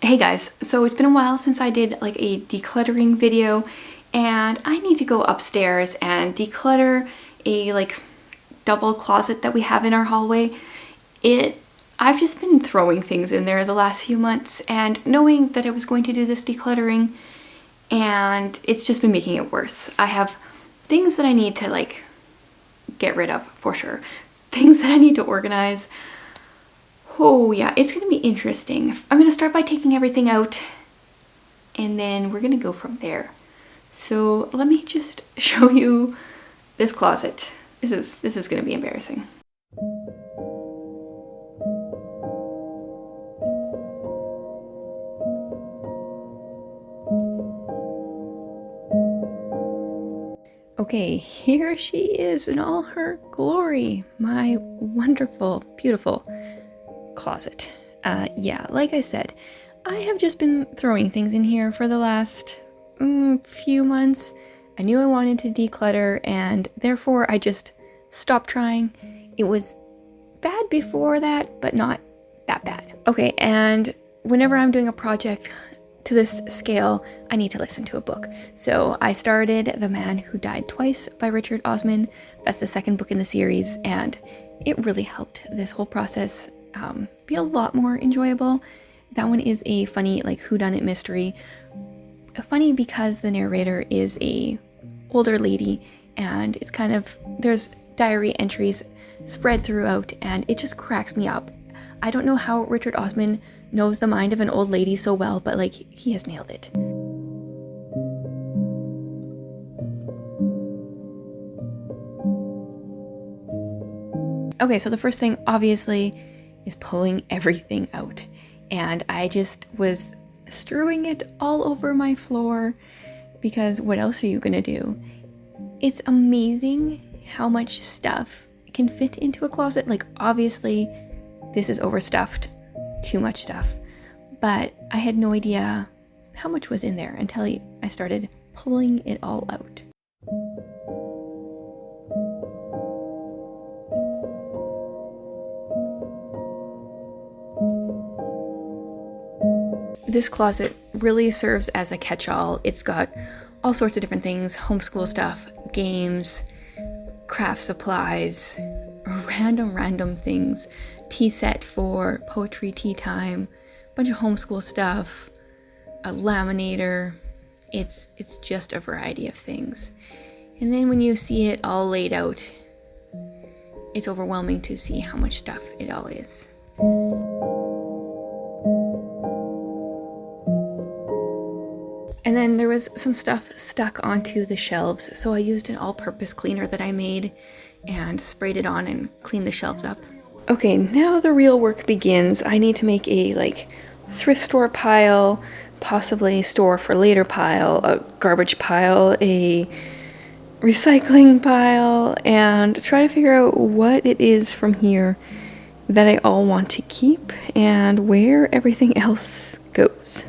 Hey guys, so it's been a while since I did like a decluttering video, and I need to go upstairs and declutter a double closet that we have in our hallway. I've just been throwing things in there the last few months, and knowing that I was going to do this decluttering, and it's just been making it worse. I have things that I need to get rid of for sure. Things that I need to organize. Oh yeah, it's gonna be interesting. I'm gonna start by taking everything out, and then we're gonna go from there. So let me just show you this closet. This is gonna be embarrassing. Okay, here she is in all her glory. My wonderful, beautiful closet. Yeah, like I said, I have just been throwing things in here for the last few months. I knew I wanted to declutter, and therefore I just stopped trying. It was bad before that, but not that bad. Okay, and whenever I'm doing a project to this scale, I need to listen to a book. So I started The Man Who Died Twice by Richard Osman. That's the second book in the series, and it really helped this whole process be a lot more enjoyable. That one is a funny whodunit mystery. Funny because the narrator is a older lady, and it's kind of, there's diary entries spread throughout, and it just cracks me up. I don't know how Richard Osman knows the mind of an old lady so well, but he has nailed it. Okay, so the first thing obviously is pulling everything out, and I just was strewing it all over my floor because what else are you gonna do? It's amazing how much stuff can fit into a closet. Obviously this is overstuffed, too much stuff, but I had no idea how much was in there until I started pulling it all out. This closet really serves as a catch-all. It's got all sorts of different things: homeschool stuff, games, craft supplies, random things, tea set for poetry tea time, bunch of homeschool stuff, a laminator. It's just a variety of things. And then when you see it all laid out, it's overwhelming to see how much stuff it all is. And then there was some stuff stuck onto the shelves, so I used an all-purpose cleaner that I made and sprayed it on and cleaned the shelves up. Okay, now the real work begins. I need to make a thrift store pile, possibly store for later pile, a garbage pile, a recycling pile, and try to figure out what it is from here that I all want to keep and where everything else goes.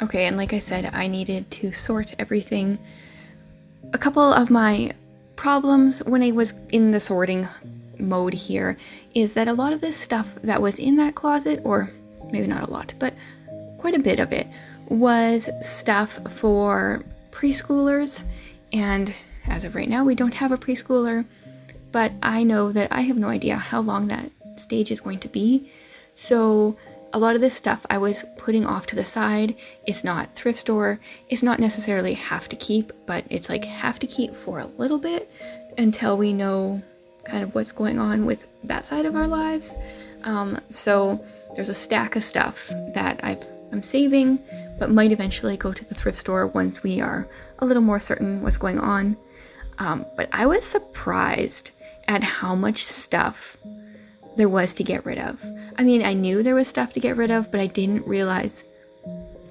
Okay, and like I said, I needed to sort everything. A couple of my problems when I was in the sorting mode here is that a lot of this stuff that was in that closet, or maybe not a lot, but quite a bit of it, was stuff for preschoolers, and as of right now we don't have a preschooler, but I know that I have no idea how long that stage is going to be, so a lot of this stuff I was putting off to the side. It's not thrift store, it's not necessarily have to keep, but it's have to keep for a little bit until we know kind of what's going on with that side of our lives. So there's a stack of stuff that I'm saving, but might eventually go to the thrift store once we are a little more certain what's going on. But I was surprised at how much stuff there was to get rid of. I mean, I knew there was stuff to get rid of, but I didn't realize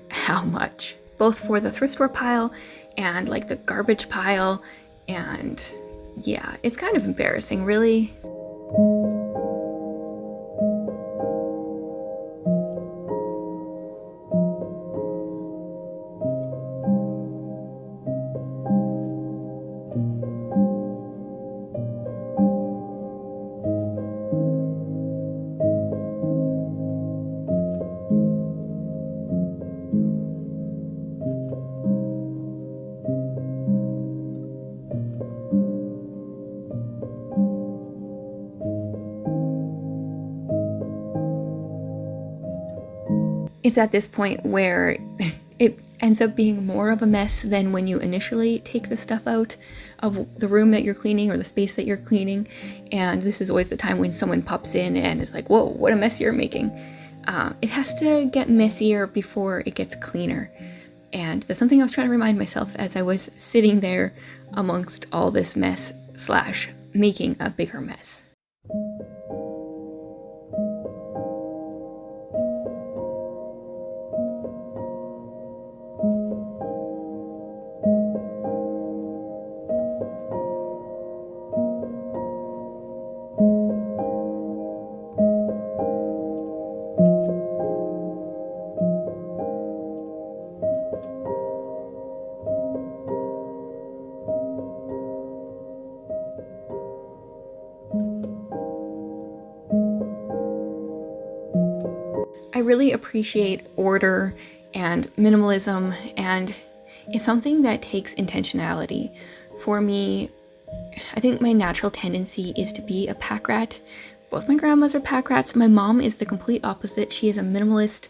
how much. Both for the thrift store pile and the garbage pile, and yeah, it's kind of embarrassing, really. it's at this point where it ends up being more of a mess than when you initially take the stuff out of the room that you're cleaning or the space that you're cleaning. And this is always the time when someone pops in and is like, whoa, what a mess you're making. It has to get messier before it gets cleaner. And that's something I was trying to remind myself as I was sitting there amongst all this mess / making a bigger mess. I really appreciate order and minimalism, and it's something that takes intentionality. For me, I think my natural tendency is to be a pack rat. Both my grandmas are pack rats. My mom is the complete opposite. She is a minimalist,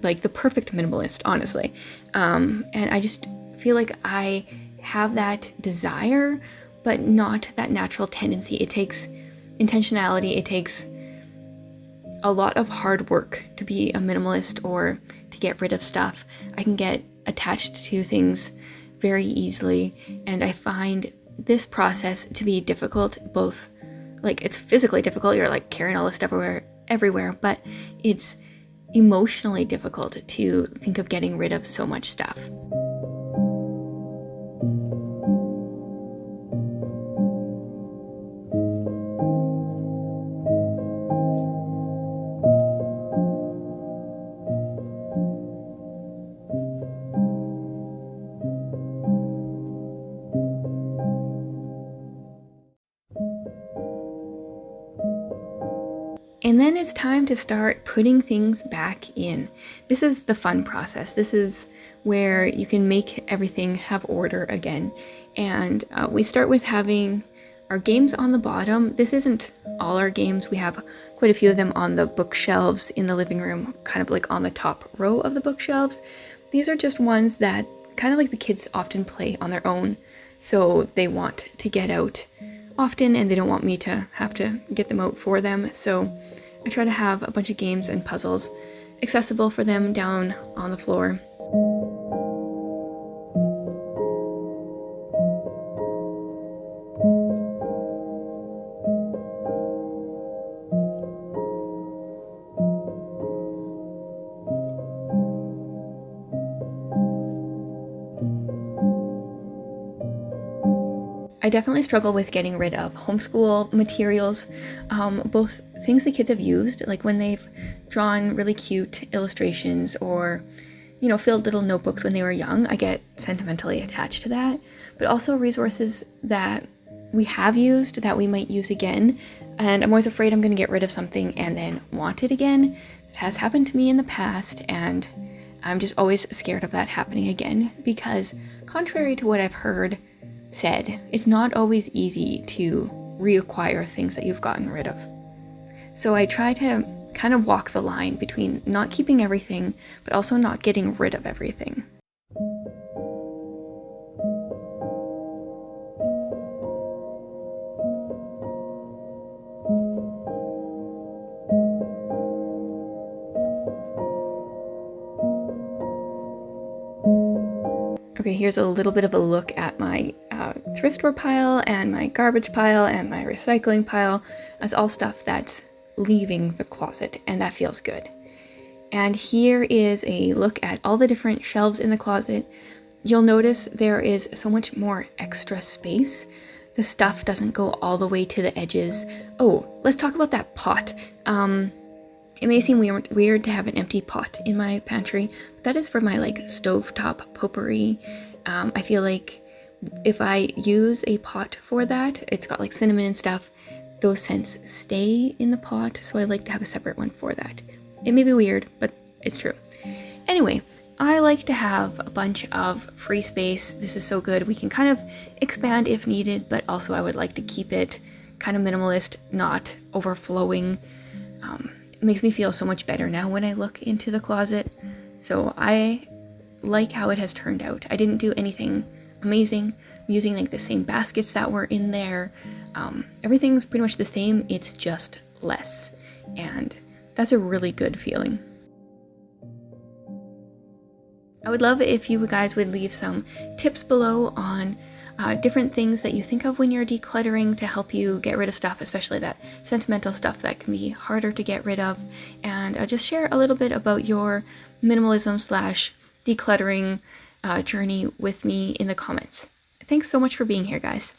like the perfect minimalist, honestly. And I just feel like I have that desire, but not that natural tendency. It takes intentionality. It takes a lot of hard work to be a minimalist or to get rid of stuff. I can get attached to things very easily, and I find this process to be difficult, both like it's physically difficult, you're like carrying all this stuff everywhere, but it's emotionally difficult to think of getting rid of so much stuff. And then it's time to start putting things back in. This is the fun process. This is where you can make everything have order again. And we start with having our games on the bottom. This isn't all our games. We have quite a few of them on the bookshelves in the living room, kind of like on the top row of the bookshelves. These are just ones that kind of like the kids often play on their own. So they want to get out often and they don't want me to have to get them out for them. So I try to have a bunch of games and puzzles accessible for them down on the floor. I definitely struggle with getting rid of homeschool materials, both things the kids have used, like when they've drawn really cute illustrations or, you know, filled little notebooks when they were young. I get sentimentally attached to that, but also resources that we have used that we might use again. And I'm always afraid I'm going to get rid of something and then want it again. It has happened to me in the past, and I'm just always scared of that happening again because, contrary to what I've heard said, it's not always easy to reacquire things that you've gotten rid of. So I try to kind of walk the line between not keeping everything, but also not getting rid of everything. Okay, here's a little bit of a look at my thrift store pile and my garbage pile and my recycling pile. That's all stuff that's leaving the closet, and that feels good. And here is a look at all the different shelves in the closet. You'll notice there is so much more extra space. The stuff doesn't go all the way to the edges. Oh, let's talk about that pot. It may seem weird to have an empty pot in my pantry, but that is for my like stovetop potpourri. I feel like if I use a pot for that, it's got like cinnamon and stuff, those scents stay in the pot, so I like to have a separate one for that. It may be weird, but it's true. Anyway, I like to have a bunch of free space. This is so good. We can kind of expand if needed, but also I would like to keep it kind of minimalist, not overflowing. makes me feel so much better now when I look into the closet. So I like how it has turned out. I didn't do anything amazing. I'm using like the same baskets that were in there. Everything's pretty much the same, it's just less. And that's a really good feeling. I would love if you guys would leave some tips below on different things that you think of when you're decluttering to help you get rid of stuff, especially that sentimental stuff that can be harder to get rid of. And just share a little bit about your minimalism / decluttering journey with me in the comments. Thanks so much for being here, guys.